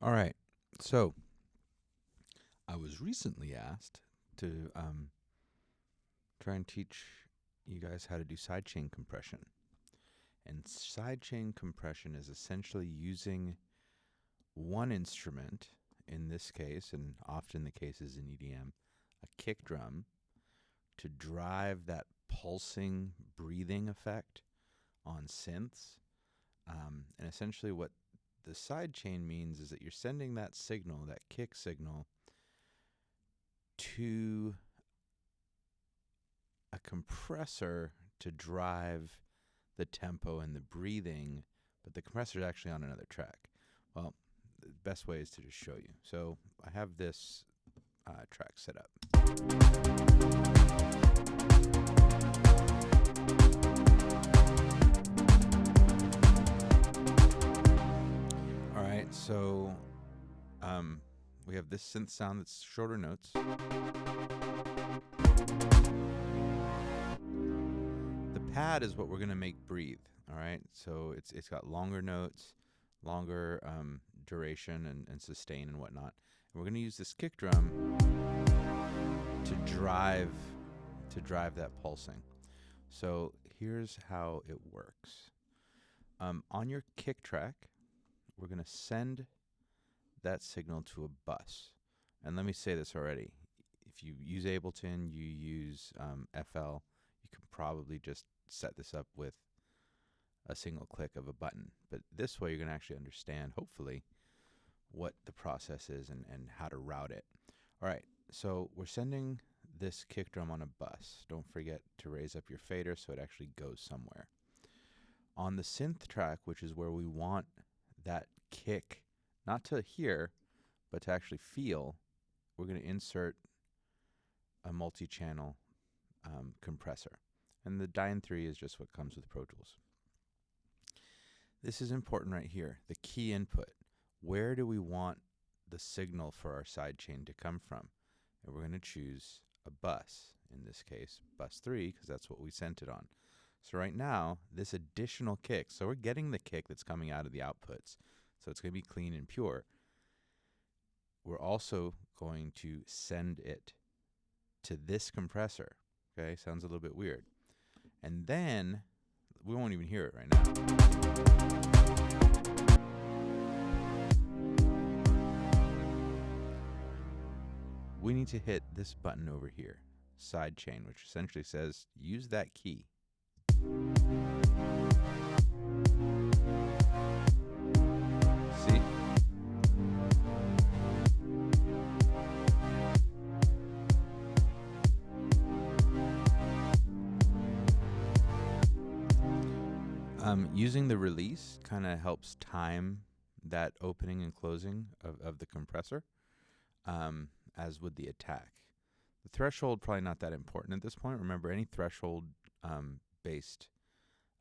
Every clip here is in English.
All right. So I was recently asked to try and teach you guys how to do sidechain compression. And sidechain compression is essentially using one instrument, in this case, and often the case is in EDM, a kick drum, to drive that pulsing breathing effect on synths. And essentially what the sidechain means is that you're sending that signal, that kick signal, to a compressor to drive the tempo and the breathing, but the compressor is actually on another track. Well, the best way is to just show you. So I have this track set up. All right, so we have this synth sound that's shorter notes. The pad is what we're going to make breathe, all right? So it's got longer notes, longer duration and sustain and whatnot. And we're going to use this kick drum to drive that pulsing. So here's how it works. On your kick track, we're going to send that signal to a bus. And let me say this already. If you use Ableton, you use FL, you can probably just set this up with a single click of a button. But this way you're going to actually understand, hopefully, what the process is and how to route it. All right, so we're sending this kick drum on a bus. Don't forget to raise up your fader so it actually goes somewhere. On the synth track, which is where we want that kick, not to hear, but to actually feel, we're going to insert a multi-channel compressor. And the Dyne 3 is just what comes with Pro Tools. This is important right here, the key input. Where do we want the signal for our sidechain to come from? And we're going to choose a bus, in this case, bus 3, because that's what we sent it on. So right now, this additional kick, so we're getting the kick that's coming out of the outputs. So it's going to be clean and pure. We're also going to send it to this compressor. Okay, sounds a little bit weird. And then, we won't even hear it right now. We need to hit this button over here, sidechain, which essentially says, use that key. See? Using the release kind of helps time that opening and closing of the compressor, as would the attack. The threshold, probably not that important at this point. Remember, any threshold based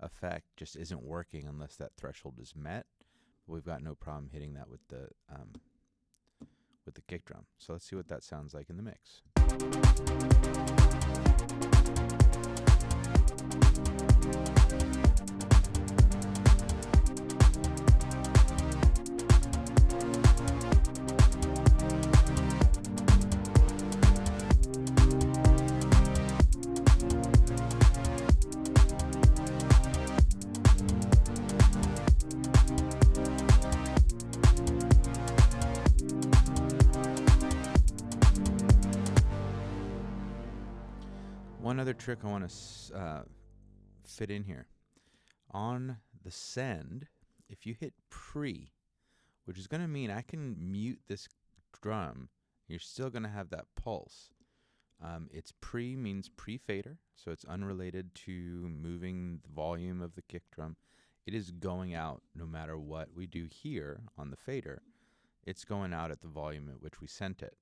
effect just isn't working unless that threshold is met. We've got no problem hitting that with the kick drum. So let's see what that sounds like in the mix. One other trick I want to fit in here. On the send, if you hit pre, which is going to mean I can mute this drum, you're still going to have that pulse. It's pre means pre-fader, so it's unrelated to moving the volume of the kick drum. It is going out no matter what we do here on the fader. It's going out at the volume at which we sent it.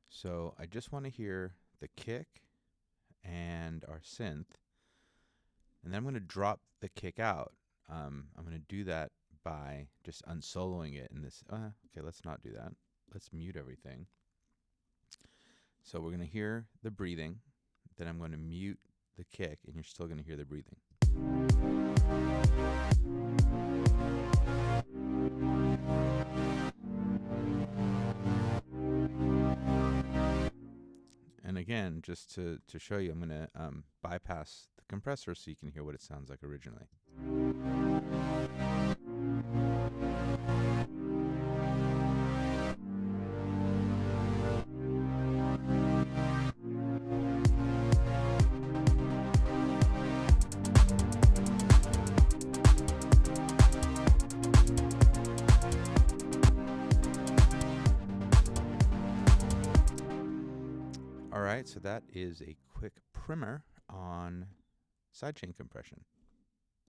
So I just want to hear the kick and our synth, and then I'm going to drop the kick out. I'm going to do that by just unsoloing it in this. Okay, let's not do that. Let's mute everything. So we're going to hear the breathing, then I'm going to mute the kick, and you're still going to hear the breathing. again, just to show you, I'm going to bypass the compressor so you can hear what it sounds like originally. All right, so that is a quick primer on sidechain compression.